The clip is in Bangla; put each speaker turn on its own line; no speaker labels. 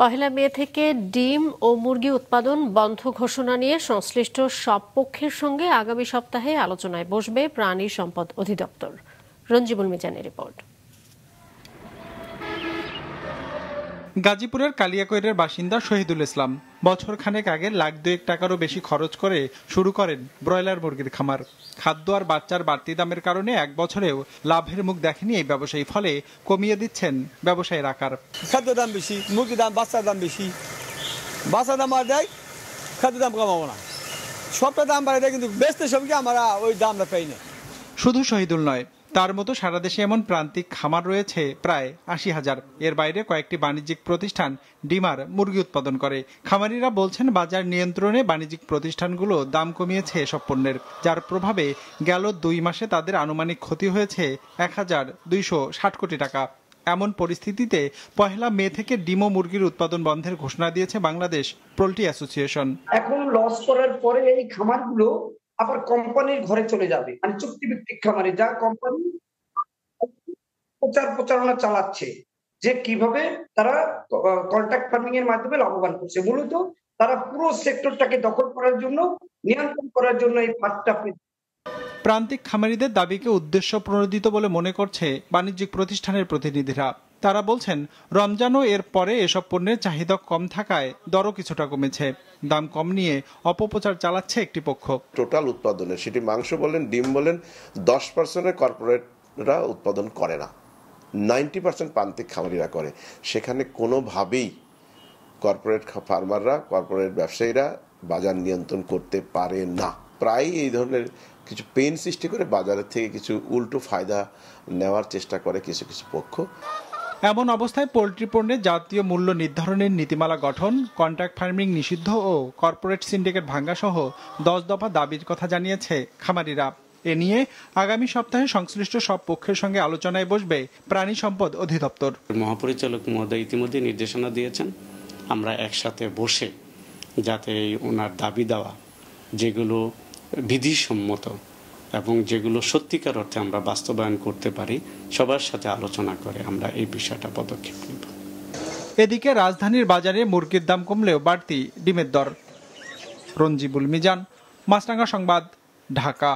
পহেলা মে থেকে ডিম ও মুরগি উৎপাদন বন্ধ ঘোষণা নিয়ে সংশ্লিষ্ট সব পক্ষের সঙ্গে আগামী সপ্তাহে আলোচনায় বসবে প্রাণী সম্পদ অধিদপ্তর। রঞ্জিবুল মিজানের রিপোর্ট।
গাজীপুরের কালিয়াকৈরের বাসিন্দা শহীদুল ইসলাম বছর খানেক আগে লাখ 2 টাকারও বেশি খরচ করে শুরু করেন ব্রয়লার মুরগির খামার। খাদ্য আর বাচ্চার বাড়তি দামের কারণে এক বছরেও লাভের মুখ দেখেনি এই ব্যবসায়ী, ফলে কমিয়ে দিচ্ছেন ব্যবসায়ের আকার।
খাদ্য দাম বেশি, মুরগির দাম, বাচ্চার দাম বেশি, বাচ্চার দাম আর দেয়, খাদ্য দাম কমাবো না, সবটা দাম বাড়ে দেয়, কিন্তু বেচতে সবকে আমরা ওই দামটা পাই না।
শুধু শহীদুল নয়, তার মতো সারা দেশে এমন প্রান্তিক খামার রয়েছে প্রায় 80,000। এর বাইরে কয়েকটি বাণিজ্যিক প্রতিষ্ঠান ডিম আর মুরগি উৎপাদন করে। খামারিরা বলছেন, বাজার নিয়ন্ত্রণে বাণিজ্যিক প্রতিষ্ঠানগুলো দাম কমিয়েছে এসব পণ্যের, যার প্রভাবে গেল 2 মাসে তাদের আনুমানিক ক্ষতি হয়েছে 1,260 কোটি টাকা। এমন পরিস্থিতিতে পহেলা মে থেকে ডিম ও মুরগির উৎপাদন বন্ধের ঘোষণা দিয়েছে বাংলাদেশ পোল্ট্রি অ্যাসোসিয়েশন।
এখন লস করার পরে এই খামারগুলো আবার কোম্পানির ঘরে চলে যাবে, মানে চুক্তিভিত্তিক খামারে, যা কোম্পানি প্রচারণা চালাচ্ছে যে কিভাবে তারা কন্ট্রাক্ট ফার্মিং এর মাধ্যমে লাভবান করছে। মূলত তারা পুরো সেক্টরটাকে দখল করার জন্য, নিয়ন্ত্রণ করার জন্য এই ফাঁদটা।
প্রান্তিক খামারিদের দাবিকে উদ্দেশ্য প্রণোদিত বলে মনে করছে বাণিজ্যিক প্রতিষ্ঠানের প্রতিনিধিরা। তারা বলছেন, রমজান ও এর পরে এসব পণ্যের চাহিদা কম থাকায় দরও কিছুটা কমেছে। দাম কম নিয়ে অপপ্রচার চালাচ্ছে একটি পক্ষ।
টোটাল উৎপাদনের, সেটি মাংস বলেন, ডিম বলেন, 10% কর্পোরেটরা উৎপাদন করে না, 90% প্রান্তিক খামারিরা করে। সেখানে কোনোভাবেই কর্পোরেট ফার্মাররা, কর্পোরেট ব্যবসায়ীরা বাজার নিয়ন্ত্রণ করতে পারে না। প্রায় এই ধরনের কিছু পেন সৃষ্টি করে বাজারের থেকে কিছু উল্টো ফায়দা নেওয়ার চেষ্টা করে কিছু কিছু পক্ষ।
এমন অবস্থায় পোল্ট্রি পণ্যের জাতীয় মূল্য নির্ধারণের নীতিমালা গঠন, কন্ট্রাক্ট ফার্মিং নিষিদ্ধ ও কর্পোরেট সিন্ডিকেট ভাঙ্গা সহ 10 দফা দাবির কথা জানিয়েছে খামারিরা। এ নিয়ে আগামী সপ্তাহে সংশ্লিষ্ট সব পক্ষের সঙ্গে আলোচনায় বসবে প্রাণী সম্পদ অধিদপ্তর।
মহাপরিচালক মহোদয় ইতিমধ্যে নির্দেশনা দিয়েছেন, আমরা একসাথে বসে যাতে ওনার দাবি দেওয়া যেগুলো বিধিসম্মত এবং যেগুলো সত্যিকার অর্থে আমরা বাস্তবায়ন করতে পারি, সবার সাথে আলোচনা করে আমরা এই বিষয়টা পদক্ষেপ নেব।
এদিকে রাজধানীর বাজারে মুরগির দাম কমলেও বাড়তি ডিমের দর। রঞ্জিবুল মিজান, মাছরাঙা সংবাদ, ঢাকা।